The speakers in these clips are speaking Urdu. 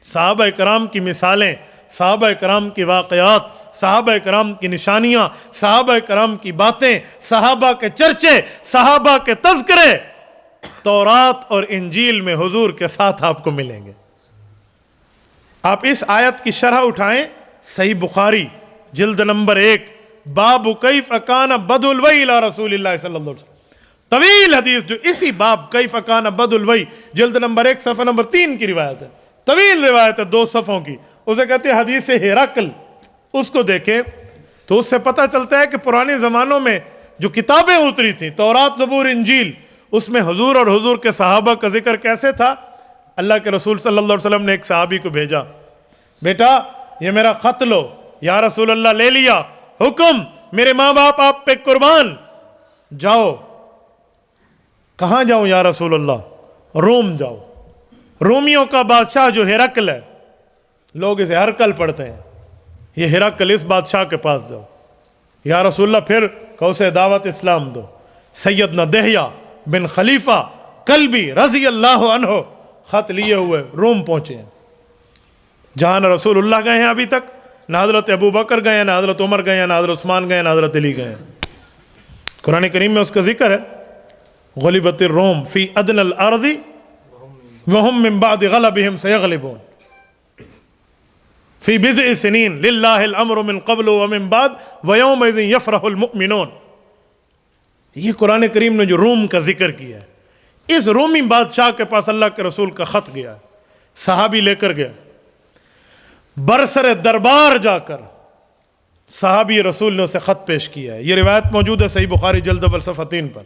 صحابہ کرام کی مثالیں، صحابہ کرام کے واقعات، صحابہ کرام کی نشانیاں، صحابہ کرام کی باتیں، صحابہ کے چرچے، صحابہ کے تذکرے تورات اور انجیل میں حضور کے ساتھ آپ کو ملیں گے۔ آپ اس آیت کی شرح اٹھائیں، صحیح بخاری جلد نمبر 1 باب کیف کان بدء الوحی الی رسول اللہ صلی اللہ علیہ وسلم، طویل حدیث جو اسی باب کیف کان بدء الوحی جلد نمبر 1 صفحہ نمبر 3 کی روایت ہے، طویل روایت ہے 2 صفحوں کی، اسے کہتے ہیں حدیث ہرقل۔ اس کو دیکھیں تو اس سے پتہ چلتا ہے کہ پرانے زمانوں میں جو کتابیں اتری تھیں، تورات، زبور، انجیل، اس میں حضور اور حضور کے صحابہ کا ذکر کیسے تھا۔ اللہ کے رسول صلی اللہ علیہ وسلم نے ایک صحابی کو بھیجا، بیٹا یہ میرا خط لو۔ یا رسول اللہ، لے لیا، حکم، میرے ماں باپ آپ پہ قربان، جاؤ۔ کہاں جاؤں یا رسول اللہ؟ روم جاؤ۔ رومیوں کا بادشاہ جو ہرقل ہے، لوگ اسے ہرقل پڑھتے ہیں، یہ ہرقل، اس بادشاہ کے پاس جاؤ۔ یا رسول اللہ، پھر کہ اسے دعوت اسلام دو۔ سیدنا دہیہ بن خلیفہ کلبی رضی اللہ عنہ خط لیے ہوئے روم پہنچے ہیں، جہاں نہ رسول اللہ گئے ہیں ابھی تک، نہ حضرت ابو بکر گئے ہیں، نہ حضرت عمر گئے ہیں، نہ حضرت عثمان گئے ہیں، نہ حضرت علی گئے ہیں۔ قرآن کریم میں اس کا ذکر ہے، غلبت الروم فی ادنى الارض وهم من بعد غلبهم سيغلبون فی بضع سنین للہ الامر من قبل ومن بعد ویومئذ یفرح المؤمنون۔ یہ قرآن کریم نے جو روم کا ذکر کیا ہے، اس رومی بادشاہ کے پاس اللہ کے رسول کا خط گیا، صحابی لے کر گیا، برسر دربار جا کر صحابی رسول نے اسے خط پیش کیا ہے۔ یہ روایت موجود ہے صحیح بخاری جلد اول صفحہ 3 پر۔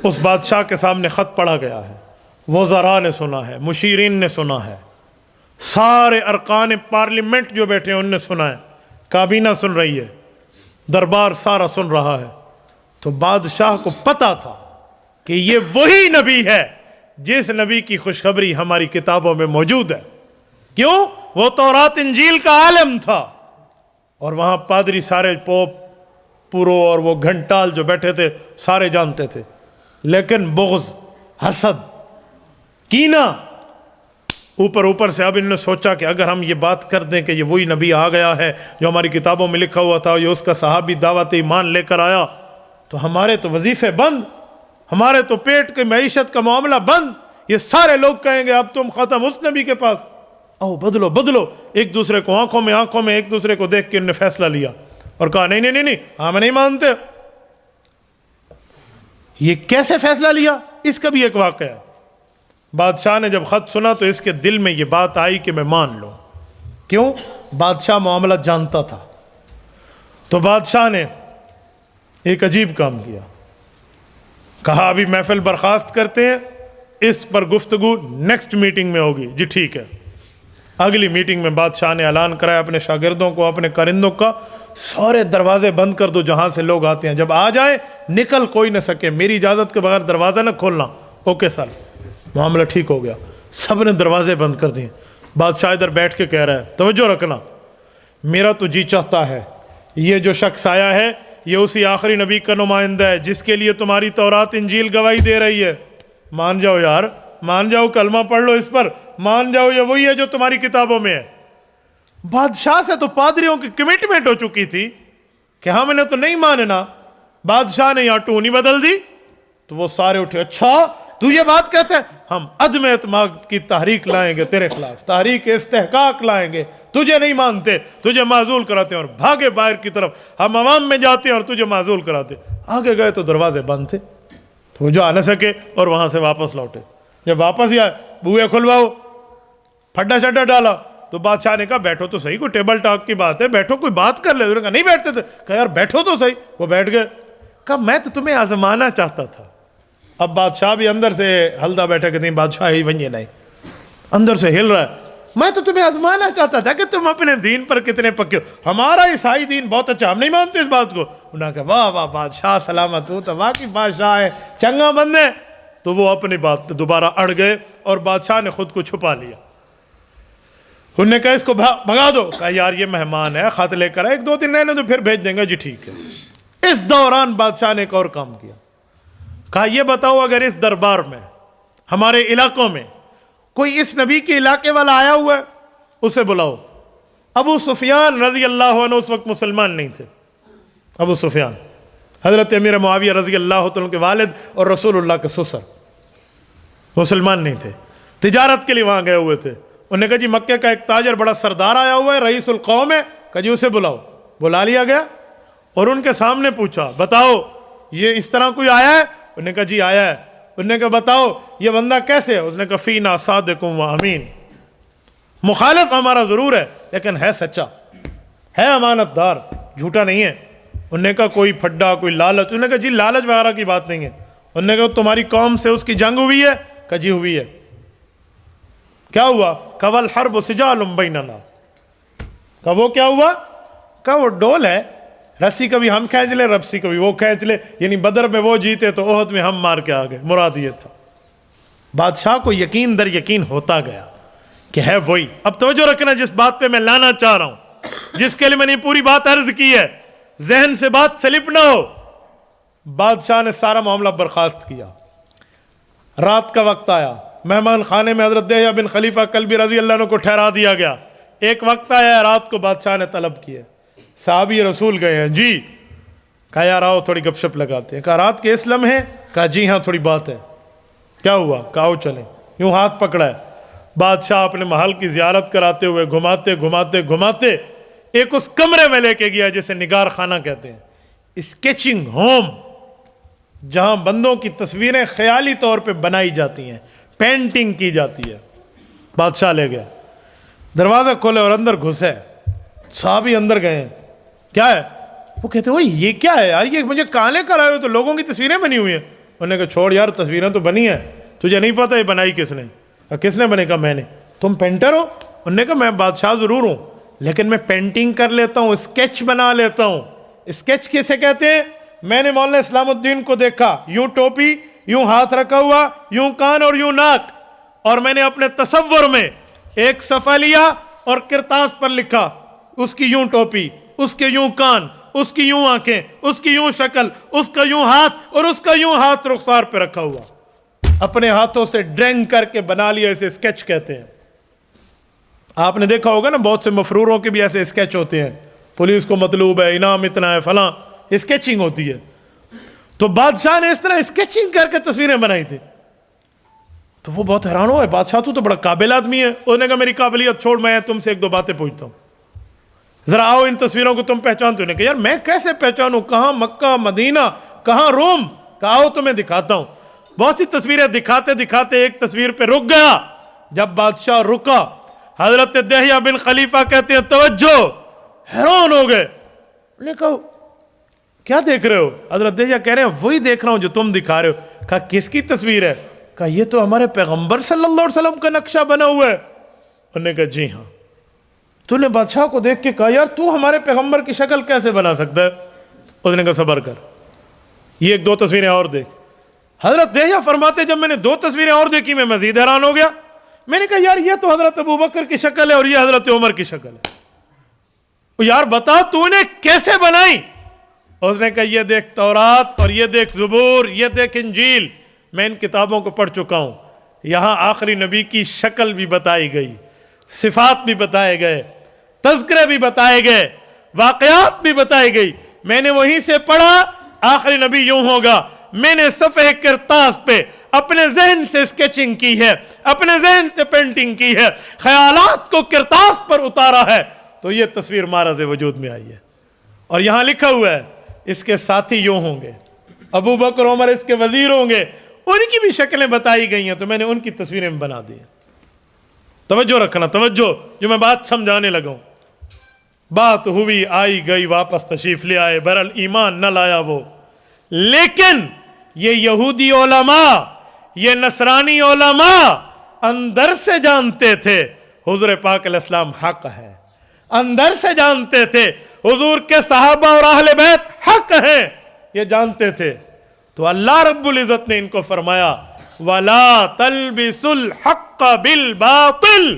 اس بادشاہ کے سامنے خط پڑھا گیا ہے، وزراء نے سنا ہے، مشیرین نے سنا ہے، سارے ارکان پارلیمنٹ جو بیٹھے ہیں ان نے سنا ہے، کابینہ سن رہی ہے، دربار سارا سن رہا ہے۔ تو بادشاہ کو پتا تھا کہ یہ وہی نبی ہے جس نبی کی خوشخبری ہماری کتابوں میں موجود ہے۔ کیوں؟ وہ تورات انجیل کا عالم تھا، اور وہاں پادری سارے، پوپ پورو اور وہ گھنٹال جو بیٹھے تھے سارے جانتے تھے، لیکن بغض، حسد، کینہ اوپر سے اب انہوں نے سوچا کہ اگر ہم یہ بات کر دیں کہ یہ وہی نبی آ گیا ہے جو ہماری کتابوں میں لکھا ہوا تھا، یہ اس کا صحابی دعوت ایمان لے کر آیا، تو ہمارے تو وظیفے بند، ہمارے تو پیٹ کی معیشت کا معاملہ بند، یہ سارے لوگ کہیں گے اب تم ختم اس نبی کے پاس، او بدلو۔ ایک دوسرے کو آنکھوں میں ایک دوسرے کو دیکھ کے انہوں نے فیصلہ لیا اور کہا نہیں، ہم نہیں مانتے۔ یہ کیسے فیصلہ لیا؟ اس کا بھی ایک واقعہ ہے۔ بادشاہ نے جب خط سنا تو اس کے دل میں یہ بات آئی کہ میں مان لوں۔ کیوں؟ بادشاہ معاملہ جانتا تھا۔ تو بادشاہ نے ایک عجیب کام کیا، کہا ابھی محفل برخاست کرتے ہیں، اس پر گفتگو نیکسٹ میٹنگ میں ہوگی۔ جی ٹھیک ہے۔ اگلی میٹنگ میں بادشاہ نے اعلان کرایا اپنے شاگردوں کو، اپنے کارندوں کا، سارے دروازے بند کر دو جہاں سے لوگ آتے ہیں، جب آ جائیں نکل کوئی نہ سکے، میری اجازت کے بغیر دروازہ نہ کھولنا۔ اوکے سر، معاملہ ٹھیک ہو گیا، سب نے دروازے بند کر دیے۔ بادشاہ ادھر بیٹھ کے کہہ رہا ہے، توجہ رکھنا، میرا تو جی چاہتا ہے یہ جو شخص آیا ہے یہ اسی آخری نبی کا نمائندہ ہے جس کے لیے تمہاری تورات انجیل گواہی دے رہی ہے۔ مان جاؤ یار، مان جاؤ، کلمہ پڑھ لو اس پر، مان جاؤ یہ وہی ہے جو تمہاری کتابوں میں ہے۔ بادشاہ سے تو پادریوں کی کمٹمنٹ ہو چکی تھی کہ ہم نے تو نہیں ماننا۔ بادشاہ نے یہاں ٹونی بدل دی تو وہ سارے اٹھے، اچھا تو یہ بات کہتے ہیں، ہم عدم اعتماد کی تحریک لائیں گے تیرے خلاف، تحریک استحقاق لائیں گے، تجھے نہیں مانتے، تجھے معزول کراتے ہیں، اور بھاگے باہر کی طرف، ہم عوام میں جاتے ہیں اور تجھے معزول کراتے۔ آگے گئے تو دروازے بند تھے، تو وہ جو آ نہ سکے اور وہاں سے واپس لوٹے۔ جب واپس ہی آئے، بوئے کھلواؤ، پھڈا شڈا ڈالا، تو بادشاہ نے کہا بیٹھو تو صحیح، کوئی ٹیبل ٹاک کی بات ہے، بیٹھو کوئی بات کر لے۔ انہوں نے کہا نہیں بیٹھتے تھے، کہا یار بیٹھو تو صحیح۔ وہ بیٹھ گئے، کہا میں تو تمہیں آزمانا چاہتا تھا۔ اب بادشاہ بھی اندر سے ہلدا بیٹھا کہ نہیں بادشاہ ہی ونجے نہیں، اندر سے ہل رہا ہے، میں تو تمہیں آزمانا چاہتا تھا کہ تم اپنے دین پر کتنے پکے ہو، ہمارا عیسائی دین بہت اچھا، ہم نہیں مانتے اس بات کو۔ انہوں نے کہا واہ واہ بادشاہ سلامت ہو، تو واقعی بادشاہ ہے، چنگا بندے۔ تو وہ اپنی بات پہ دوبارہ اڑ گئے اور بادشاہ نے خود کو چھپا لیا۔ انہوں نے کہا اس کو بھگا دو، کہا یار یہ مہمان ہے، خط لے کر ایک دو دن رہنے تو پھر بھیج دیں گے۔ جی ٹھیک ہے۔ اس دوران بادشاہ نے ایک اور کام کیا، کہا یہ بتاؤ اگر اس دربار میں ہمارے علاقوں میں کوئی اس نبی کے علاقے والا آیا ہوا ہے اسے بلاؤ. ابو سفیان رضی اللہ عنہ اس وقت مسلمان نہیں تھے. ابو سفیان حضرت امیر معاویہ رضی اللہ عنہ کے والد اور رسول اللہ کے سسر مسلمان نہیں تھے. تجارت کے لیے وہاں گئے ہوئے تھے. انہوں نے کہا جی مکے کا ایک تاجر بڑا سردار آیا ہوا ہے, رئیس القوم ہے. کہا جی اسے بلاؤ. بلا لیا گیا اور ان کے سامنے پوچھا بتاؤ یہ اس طرح کوئی آیا ہے؟ انہوں نے کہا جی آیا ہے. انہوں نے کہا بتاؤ یہ بندہ کیسے ہے؟ اس نے کہا فینا صادق و امین, مخالف ہمارا ضرور ہے لیکن ہے سچا, ہے امانت دار, جھوٹا نہیں ہے. انہوں نے کہا کوئی پھڈا, کوئی لالچ؟ انہوں نے کہا جی لالچ وغیرہ کی بات نہیں ہے. انہوں نے کہا تمہاری قوم سے اس کی جنگ ہوئی ہے؟ کہا جی ہوئی ہے. کیا ہوا؟ کہا والحرب سجال بیننا. کہا وہ کیا ہوا؟ کہا وہ ڈول ہے, رسی کبھی ہم کھینچ لے, رسی کبھی وہ کھینچ لے. یعنی بدر میں وہ جیتے تو احد میں ہم مار کے آ گئے, مراد یہ تھا. بادشاہ کو یقین در یقین ہوتا گیا کہ ہے وہی. اب توجہ رکھنا جس بات پہ میں لانا چاہ رہا ہوں, جس کے لیے میں نے پوری بات عرض کی ہے, ذہن سے بات سلپ نہ ہو. بادشاہ نے سارا معاملہ برخاست کیا. رات کا وقت آیا, مہمان خانے میں حضرت دہیہ بن خلیفہ کلبی رضی اللہ عنہ کو ٹھہرا دیا گیا. ایک وقت آیا رات کو بادشاہ نے طلب کیا, صحابی رسول گئے ہیں جی. کہا یار آؤ تھوڑی گپ شپ لگاتے ہیں. کہا رات کے اس لمحے؟ کہا جی ہاں تھوڑی بات ہے. کیا ہوا؟ کہا آؤ چلیں. یوں ہاتھ پکڑا ہے. بادشاہ اپنے محل کی زیارت کراتے ہوئے گھماتے گھماتے گھماتے ایک اس کمرے میں لے کے گیا جسے نگار خانہ کہتے ہیں, اسکیچنگ ہوم, جہاں بندوں کی تصویریں خیالی طور پہ بنائی جاتی ہیں, پینٹنگ کی جاتی ہے. بادشاہ لے گیا, دروازہ کھولے اور اندر گھسے. صحابی اندر گئے ہیں. کیا ہے؟ وہ کہتے ہیں یہ کیا ہے یار, یہ مجھے کہاں لے کر آئے ہو؟ تو لوگوں کی تصویریں بنی ہوئی ہیں. انہوں نے کہا چھوڑ یار, تصویریں تو بنی ہیں, تجھے نہیں پتا یہ بنائی کس نے؟ کس نے بنے؟ کہا میں نے. تم پینٹر ہو؟ انہوں نے کہا میں بادشاہ ضرور ہوں لیکن میں پینٹنگ کر لیتا ہوں, اسکیچ بنا لیتا ہوں. اسکیچ کیسے کہتے ہیں؟ میں نے مولانا اسلام الدین کو دیکھا, یوں ٹوپی, یوں ہاتھ رکھا ہوا, یوں کان اور یوں ناک, اور میں نے اپنے تصور میں ایک صفحہ لیا اور کرتاس پر لکھا اس کی یوں ٹوپی, اس کے یوں کان, اس کی یوں آنکھیں, اس کی یوں شکل, اس کا یوں ہاتھ اور اس کا یوں ہاتھ رخسار پہ رکھا ہوا. اپنے ہاتھوں سے ڈرنگ کر کے بنا لیا. اسے اسکیچ کہتے ہیں. آپ نے دیکھا ہوگا نا بہت سے مفروروں کے بھی ایسے اسکیچ ہوتے ہیں, پولیس کو مطلوب ہے, انعام اتنا ہے, فلاں, اسکیچنگ ہوتی ہے. تو بادشاہ نے اس طرح اسکیچنگ کر کے تصویریں بنائی تھی. تو وہ بہت حیران ہوا, بادشاہ تو بڑا قابل آدمی ہے. انہوں نے کہا میری قابلیت چھوڑ, میں تم سے ایک دو باتیں پوچھتا ہوں, ذرا آؤ ان تصویروں کو تم پہچانتے ہو؟ نے کہا یار میں کیسے پہچانوں, کہاں مکہ مدینہ, کہاں روم. کہا آؤ تمہیں دکھاتا ہوں. بہت سی تصویریں دکھاتے دکھاتے ایک تصویر پہ رک گیا. جب بادشاہ رکا, حضرت دہیہ بن خلیفہ کہتے ہیں توجہ, حیران ہو گئے. نے کہا کیا دیکھ رہے ہو؟ حضرت دہیہ کہہ رہے ہیں وہی دیکھ رہا ہوں جو تم دکھا رہے ہو. کہا کس کی تصویر ہے؟ کہا یہ تو ہمارے پیغمبر صلی اللہ علیہ وسلم کا نقشہ بنا ہوا ہے. انہوں نے کہا جی ہاں. تو نے بادشاہ کو دیکھ کے کہا یار تو ہمارے پیغمبر کی شکل کیسے بنا سکتا ہے؟ اس نے کہا صبر کر, یہ ایک دو تصویریں اور دیکھ. حضرت دہیہ فرماتے جب میں نے دو تصویریں اور دیکھی میں مزید حیران ہو گیا. میں نے کہا یار یہ تو حضرت ابوبکر کی شکل ہے اور یہ حضرت عمر کی شکل ہے, یار بتا تو نے کیسے بنائی؟ اس نے کہا یہ دیکھ تورات اور یہ دیکھ زبور, یہ دیکھ انجیل, میں ان کتابوں کو پڑھ چکا ہوں. یہاں آخری نبی کی شکل بھی بتائی گئی, صفات بھی بتائے گئے, تذکرے بھی بتائے گئے, واقعات بھی بتائی گئی. میں نے وہیں سے پڑھا آخری نبی یوں ہوگا. میں نے صفحہ کرتاس پہ اپنے ذہن سے اسکیچنگ کی ہے, اپنے ذہن سے پینٹنگ کی ہے, خیالات کو کرتاس پر اتارا ہے, تو یہ تصویر مہراز وجود میں آئی ہے. اور یہاں لکھا ہوا ہے اس کے ساتھی یوں ہوں گے, ابو بکر عمر اس کے وزیر ہوں گے, ان کی بھی شکلیں بتائی گئی ہیں, تو میں نے ان کی تصویریں بنا دی. توجہ رکھنا, توجہ, جو میں بات سمجھانے لگا ہوں. بات ہوئی, آئی گئی, واپس تشریف لے آئے, بہرحال ایمان نہ لایا وہ. لیکن یہ یہودی علماء, یہ نصرانی علماء اندر سے جانتے تھے حضور پاک علیہ السلام حق ہے, اندر سے جانتے تھے حضور کے صحابہ اور اہل بیت حق ہیں, یہ جانتے تھے. تو اللہ رب العزت نے ان کو فرمایا وَلَا تَلْبِسُ الْحَقَّ بِالْبَاطِلِ.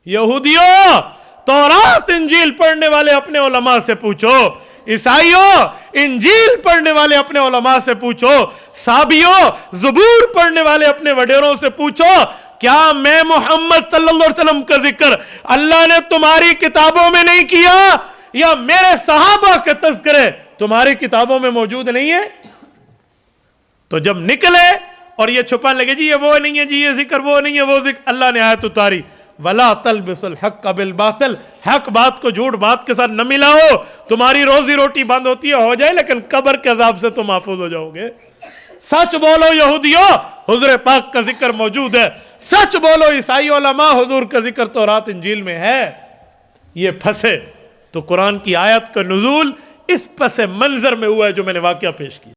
یہودیوں, تورات انجیل پڑھنے والے اپنے علماء سے پوچھو. عیسائیوں, انجیل پڑھنے والے اپنے علماء سے پوچھو. صابیوں, زبور پڑھنے والے اپنے وڈیروں سے پوچھو. کیا میں محمد صلی اللہ علیہ وسلم کا ذکر اللہ نے تمہاری کتابوں میں نہیں کیا، یا میرے صحابہ کے تذکرے تمہاری کتابوں میں موجود نہیں ہے؟ تو جب نکلے اور یہ چھپانے لگے جی یہ وہ نہیں ہے، جی یہ ذکر وہ نہیں ہے، وہ ذکر، اللہ نے آیت اتاری وَلَا تَلْبِسُ الْحَقَّ بِالْبَاطِلِ، حق بات کو جھوٹ بات کے ساتھ نہ ملاؤ، تمہاری روزی روٹی بند ہوتی ہے ہو جائے لیکن قبر کے عذاب سے تم محفوظ ہو جاؤ گے۔ سچ بولو یہودیو، حضور پاک کا ذکر موجود ہے، سچ بولو عیسائی علماء، حضور کا ذکر تورات انجیل میں ہے۔ یہ پھنسے تو قرآن کی آیت کا نزول اس پس منظر میں ہوا ہے جو میں نے واقعہ پیش کیا۔